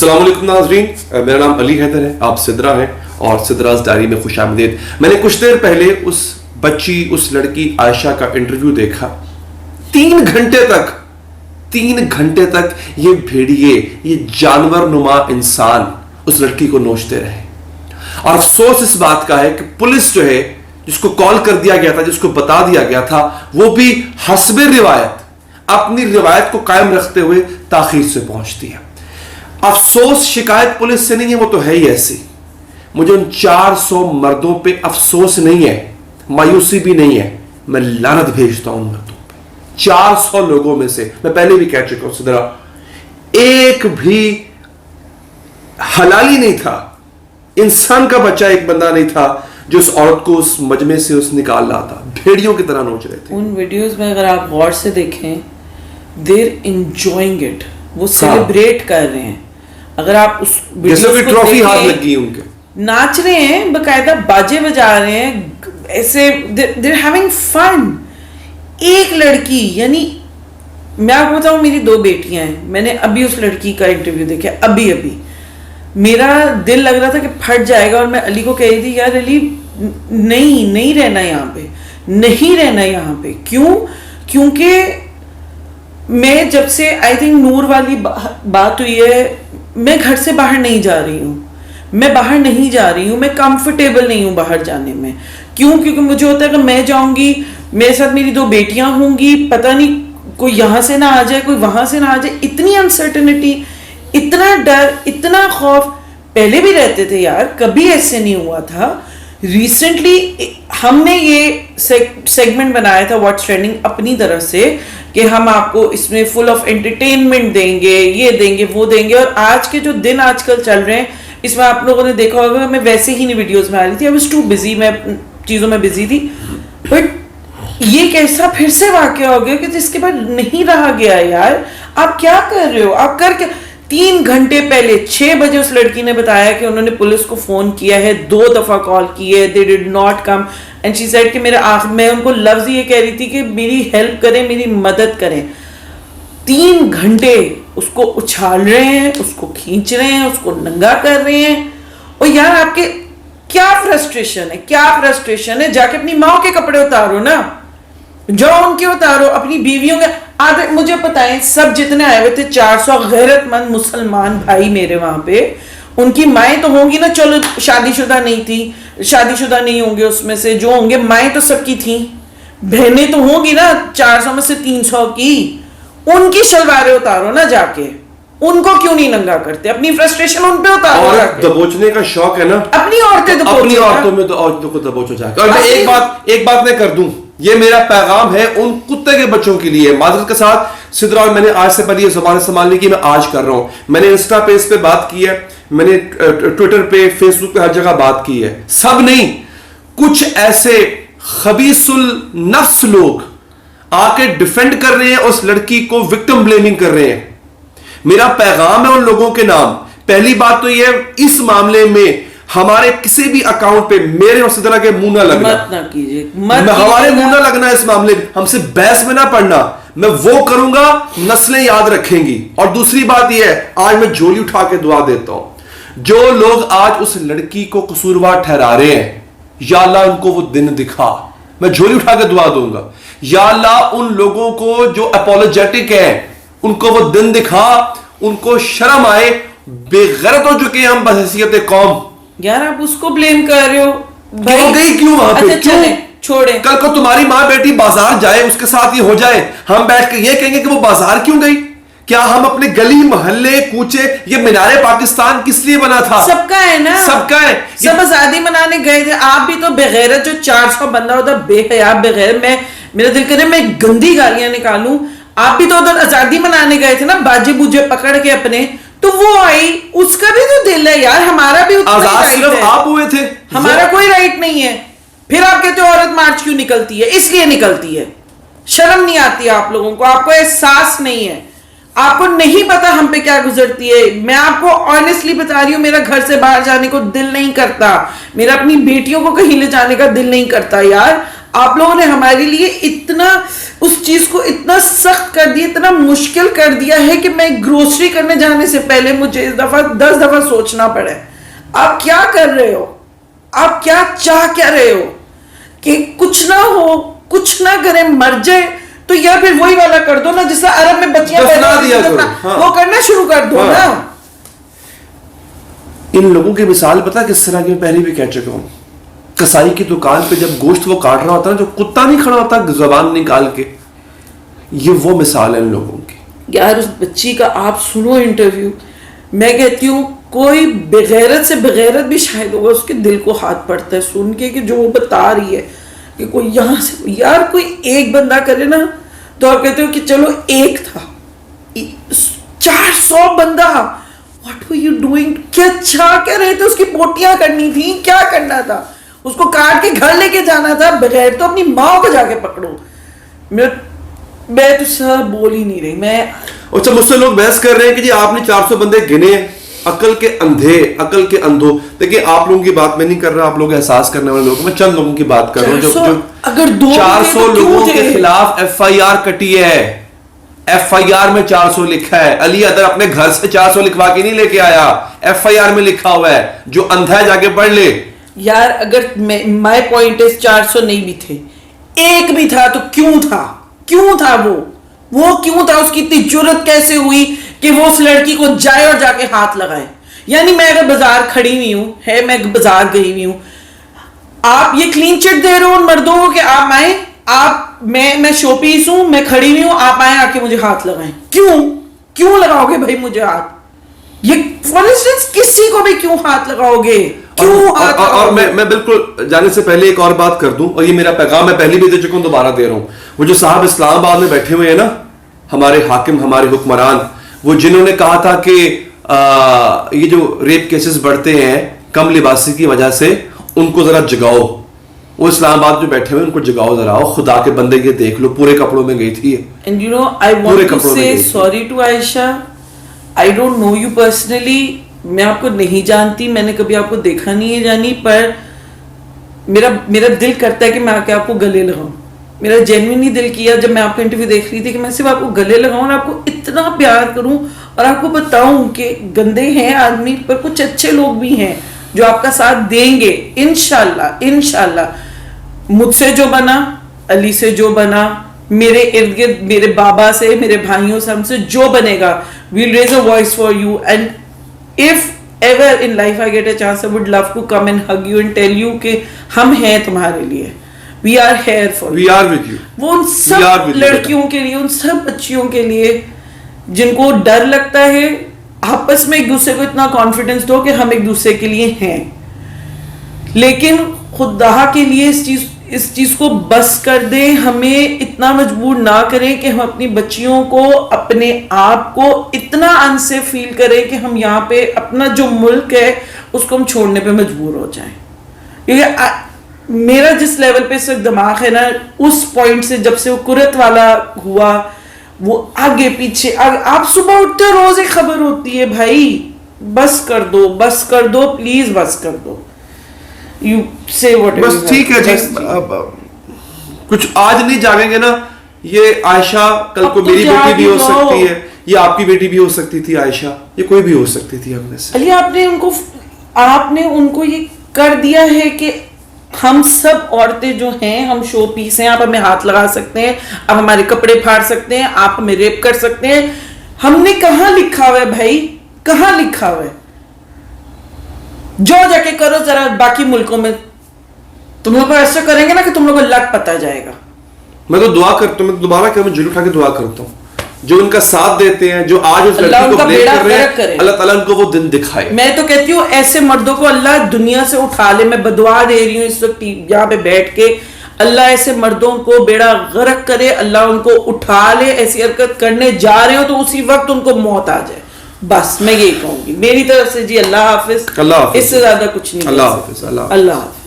अस्सलाम वालेकुम नाज़रीन, मेरा नाम अली हैदर है, आप सिद्रा हैं और सिद्राज डायरी में खुशामदीद। मैंने कुछ देर पहले उस बच्ची, उस लड़की आयशा का इंटरव्यू देखा। 3 घंटे तक ये भेड़िए, ये जानवर नुमा इंसान उस लड़की को नोचते रहे। और अफसोस इस बात का है कि पुलिस जो है, जिसको कॉल कर दिया गया था, जिसको बता दिया गया था, वो भी हस्बे रिवायत अपनी रिवायत को कायम रखते हुए ताखीर से पहुंचती है। अफसोस शिकायत पुलिस से नहीं है, वो तो है ही ऐसी। मुझे उन 400 मर्दों पे अफसोस नहीं है, मायूसी भी नहीं है, मैं लानत भेजता हूं उन मर्दों पे। 400 लोगों में से, मैं पहले भी कह चुका हूं सिद्रा, एक भी हलाली नहीं था, इंसान का बच्चा एक बंदा नहीं था जो उस औरत को उस मजमे से उस निकाल रहा था। भेड़ियों की तरह नोच रहे थे। उन वीडियोस में अगर आप गौर से देखें, देर एंजॉयिंग इट, वो सेलिब्रेट कर रहे हैं। अगर आप उस जैसे कोई ट्रॉफी हाथ लगी उनके, नाच रहे हैं, बकायदा बाजे बजा रहे हैं, ऐसे देर हैविंग फन। एक लड़की, यानी मैं आपको बताऊं, मेरी 2 बेटियां हैं, मैंने अभी उस लड़की का इंटरव्यू देखा, अभी मेरा दिल लग रहा था कि फट जाएगा। और मैं अली को कह रही थी, यार अली नहीं रहना यहाँ पे, नहीं रहना यहाँ पे। क्यों? क्योंकि मैं जब से आई थिंक नूर वाली बात हुई है, मैं घर से बाहर नहीं जा रही हूँ, मैं बाहर नहीं जा रही हूँ, मैं कंफर्टेबल नहीं हूँ बाहर जाने में। क्यों? क्योंकि मुझे होता है कि मैं जाऊंगी, मेरे साथ मेरी 2 बेटियां होंगी, पता नहीं कोई यहाँ से ना आ जाए, कोई वहां से ना आ जाए। इतनी अनसर्टेनिटी, इतना डर, इतना खौफ पहले भी रहते थे यार, कभी ऐसे नहीं हुआ था। रिसेंटली हमने ये सेगमेंट बनाया था व्हाट्स ट्रेंडिंग अपनी तरफ से, कि हम आपको इसमें फुल ऑफ एंटरटेनमेंट देंगे, ये देंगे, वो देंगे। और आज के जो दिन आजकल चल रहे हैं, इसमें आप लोगों ने देखा होगा, मैं वैसे ही नहीं वीडियोस में आ रही थी, आई वाज टू बिजी, मैं चीजों में बिजी थी। बट ये कैसा फिर से वाकया हो गया कि जिसके बाद नहीं रहा गया यार। आप क्या कर रहे हो? आप कर क्या? 3 घंटे पहले 6 बजे उस लड़की ने बताया कि उन्होंने पुलिस को फोन किया है, 2 दफा कॉल की है, they did not come and she said कि मैं उनको लफ्ज ये कह रही थी कि मेरी हेल्प करें, मेरी मदद करें। 3 घंटे उसको उछाल रहे हैं, उसको खींच रहे हैं, उसको नंगा कर रहे हैं। और यार आपके क्या फ्रस्ट्रेशन है, क्या फ्रस्ट्रेशन है? जाके अपनी माँ के कपड़े उतारो ना, जाओ उनके उतारो, अपनी बीवियों के। आधे मुझे पता है, सब जितने आए हुए थे 400 गैरतमंद मुसलमान भाई मेरे वहां पे, उनकी माएँ तो होंगी ना, चलो शादीशुदा नहीं थी, शादीशुदा नहीं होंगे उसमें से, जो होंगे माएँ तो सबकी थी, बहनें तो होंगी ना 400 में से 300 की। उनकी शलवारें उतारो ना जाके, उनको क्यों नहीं नंगा करते? अपनी फ्रस्ट्रेशन उन पे उतारो। और दबोचने का शौक है ना, अपनी औरतें दबोचो, अपनी औरतों में तो औरतों को दबोचो जाके। और मैं एक बात मैं कर दूं, ये मेरा पैगाम है उन कुत्ते के बच्चों के लिए। माजरत के साथ सिद्रा, और मैंने आज से पहले ये ज़बान संभालने की, मैं आज कर रहा हूं। मैंने इंस्टा पे इस पे बात की है, मैंने ट्विटर पे, फेसबुक पे हर जगह बात की है। सब नहीं, कुछ ऐसे खबीसुल नफ्स लोग आके डिफेंड कर रहे हैं, उस लड़की को विक्टिम ब्लेमिंग कर रहे हैं। मेरा पैगाम है उन लोगों के नाम। पहली बात तो यह, इस मामले में हमारे किसी भी अकाउंट पे मेरे और सिद्रा के मुंह ना लगना, मत ना कीजिए, हमारे मुंह ना लगना इस मामले में, हमसे बहस में ना पड़ना। मैं वो करूंगा, नस्लें याद रखेंगी। और दूसरी बात यह है, आज मैं झोली उठा के दुआ देता हूं, जो लोग आज उस लड़की को कसूरवार ठहरा रहे हैं, या अल्लाह उनको वो दिन दिखा। मैं झोली उठा के दुआ दूंगा, या अल्लाह उन लोगों को जो अपोलोजेटिक है, उनको वो दिन दिखा, उनको शर्म आए। बेगैरत हो चुके हैं हम बहसीयत कौम। यार आप उसको ब्लेम कर रहे हो, क्यों गई, क्यों वहां पे? क्यों? छोड़े, कल को तुम्हारी माँ बेटी बाजार जाए, उसके साथ ये हो जाए, हम बैठ के ये कहेंगे कि वो बाजार क्यों गई? क्या हम अपने गली मोहल्ले कूचे, ये मीनारे पाकिस्तान किस लिए बना था? सबका है ना, सबका है। सब आजादी मनाने गए थे। आप भी तो बेगैरत, जो 400 बंदा उधर बेहया बेगैरत, मेरा दिल करे मैं गंदी गालियां निकालूं। आप भी तो उधर आजादी मनाने गए थे ना, बाजे बूजे पकड़ के अपने, तो वो आई, उसका भी तो दिल है यार, हमारा भी उतना आजाद ही सिर्फ राइट है। आप हुए थे, हमारा कोई राइट नहीं है। फिर आप कहते हो औरत मार्च क्यों निकलती है? इसलिए निकलती है, शर्म नहीं आती आप लोगों को, आपको एहसास नहीं है, आपको नहीं पता हम पे क्या गुजरती है। मैं आपको ऑनेस्टली बता रही हूँ, मेरा घर से बाहर जाने को दिल नहीं करता, मेरा अपनी बेटियों को कहीं ले जाने का दिल नहीं करता यार। आप लोगों ने हमारे लिए इतना उस चीज को इतना सख्त कर दिया, इतना मुश्किल कर दिया है कि मैं ग्रोसरी करने जाने से पहले मुझे इस दफा 10 दफा सोचना पड़े। आप क्या कर रहे हो? आप क्या चाह क्या रहे हो? कि कुछ ना हो, कुछ ना करें, मर जाए तो या फिर वही वाला कर दो ना जिससे अरब में बच्चियां पैदा होती हैं, हाँ। वो करना शुरू कर दो हाँ। ना। इन लोगों की मिसाल पता किस तरह की, मैं पहले भी कह चुका हूं। कसाई की दुकान पे जब गोश्त वो काट रहा होता है, जो कुत्ता नहीं खड़ा होता जबान निकाल के, ये वो मिसाल है इन लोगों की। यार उस बच्ची का आप सुनो इंटरव्यू, मैं कहती हूँ कोई बेगैरत से बेगैरत भी शायद होगा, उसके दिल को हाथ पड़ता है सुन के कि जो वो बता रही है कि कोई यहाँ से, यार कोई एक बंदा करे ना तो आप कहते हो कि चलो एक था, 400 बंदा, व्हाट वर यू डूइंग? क्या चाह क्या रहे थे? उसकी पोटियां करनी थी, क्या करना था? उसको काट के घर लेके जाना था, बगैर तो अपनी माँ को जाके पकड़ो। मैं तो सर बोल ही नहीं रही मैं। अच्छा, मुझसे लोग बहस कर रहे हैं कि जी आपने 400 बंदे गिने, अकल के अंधे, अकल के अंधो। देखिए आप लोगों की बात मैं नहीं कर रहा, आप लोग एहसास करने वाले लोग, मैं चंद लोगों की बात कर रहा हूँ जो अगर 400 लोगों के खिलाफ FIR कटी है। FIR में 400 लिखा है। अली अदर अपने घर से 400 लिखवा के नहीं लेके आया, FIR में लिखा हुआ है। जो अंधा है जाके पढ़ ले। यार अगर माय पॉइंट इज 400 नहीं भी थे, एक भी था तो क्यों था? क्यों था वो क्यों था? उसकी इतनी जुर्रत कैसे हुई कि वो उस लड़की को जाए और जाके हाथ लगाए? यानी मैं अगर बाजार खड़ी हुई हूं, है मैं बाजार गई हुई हूं, आप ये क्लीन चिट दे रहे हो उन मर्दों को कि आप आए, आप मैं शोपीस हूं, मैं खड़ी हुई हूं, आप आए आके मुझे हाथ लगाएं। क्यों लगाओगे भाई मुझे हाथ? ये फॉर इंस्टेंस किसी को भी क्यों हाथ लगाओगे? क्यों हाथ लगाओगे? और मैं बिल्कुल जाने से पहले एक और बात कर दूं, और ये मेरा पैगाम मैं पहले भी दे चुका हूं, दोबारा दे रहा हूं। वो जो साहब इस्लामाबाद में बैठे हुए हैं ना, हमारे हाकिम, हमारे हुक्मरान, वो जिन्होंने कहा था कि ये जो रेप केसेस बढ़ते हैं कम लिबासी की वजह से, उनको जरा जगाओ। वो इस्लामाबाद में बैठे हुए, उनको जगाओ जरा। खुदा के बंदे के देख लो, पूरे कपड़ों में गई थी। And you know I want to say sorry to Ayesha, I don't know you personally, मैं आपको नहीं जानती, मैंने कभी आपको देखा नहीं है जानी, पर मेरा दिल करता है कि मैं आके आपको गले लगाऊं। मेरा जेन्युइनली दिल किया जब मैं आपका इंटरव्यू देख रही थी कि मैं सिर्फ आपको गले लगाऊं और आपको इतना प्यार करूं और आपको बताऊं कि गंदे हैं आदमी पर कुछ अच्छे लोग भी हैं जो आपका साथ देंगे इंशाल्लाह। मुझसे जो बना, अली से जो बना, मेरे इर्द गिर्द मेरे बाबा से, मेरे भाइयों से, हमसे जो बनेगा, we'll raise a voice for you, and if ever in life I get a chance I would love to come and hug you and tell you कि हम हैं तुम्हारे लिए, we are here for you, we are with you। वो उन सब लड़कियों के लिए, उन सब बच्चियों के लिए जिनको डर लगता है, आपस में एक दूसरे को इतना कॉन्फिडेंस दो कि हम एक दूसरे के लिए हैं। लेकिन खुदा के लिए इस चीज को बस कर दें, हमें इतना मजबूर ना करें कि हम अपनी बच्चियों को, अपने आप को इतना अनसेफ फील करें कि हम यहाँ पे अपना जो मुल्क है उसको हम छोड़ने पे मजबूर हो जाएं। क्योंकि मेरा जिस लेवल पे इस वक्त दिमाग है ना, उस पॉइंट से जब से वो कुरत वाला हुआ, वो आगे पीछे आप सुबह उठते रोज एक खबर होती है, भाई बस कर दो प्लीज, बस कर दो। You say whatever बस ठीक है जी, कुछ आज नहीं जागेंगे ना। ये आयशा कल को मेरी बेटी भी हो सकती है, ये आपकी बेटी भी हो सकती थी आयशा, ये कोई भी हो सकती थी हमने से। अली आपने उनको ये कर दिया है कि हम सब औरतें जो हैं, हम शो पीस हैं, आप हमें हाथ लगा सकते हैं, आप हमारे कपड़े फाड़ सकते हैं, आप हमें रेप कर सकते हैं। हमने कहाँ लिखा हुआ है भाई? कहाँ लिखा हुआ है? जो जाके करो जरा बाकी मुल्कों में, तुम लोग ऐसा करेंगे ना कि तुम लोग को लग पता जाएगा। मैं तो दुआ करता हूँ, मैं दोबारा क्या, मैं जुल उठा के दुआ करता हूँ जो उनका साथ देते हैं, जो आज उस लड़की को ब्लेम कर रहे हैं, अल्लाह ताला उनको वो दिन दिखाए। मैं तो कहती हूँ ऐसे मर्दों को अल्लाह दुनिया से उठा ले। मैं बदुआ दे रही हूँ इस वक्त यहाँ पे बैठ के, अल्लाह ऐसे मर्दों को बेड़ा गर्क करे, अल्लाह उनको उठा ले। ऐसी हरकत करने जा रहे हो तो उसी वक्त उनको मौत आ जाए। बस मैं यही कहूंगी मेरी तरफ से जी। अल्लाह हाफिज। इससे ज्यादा कुछ नहीं। अल्लाह हाफिज। अल्लाह हाफिज।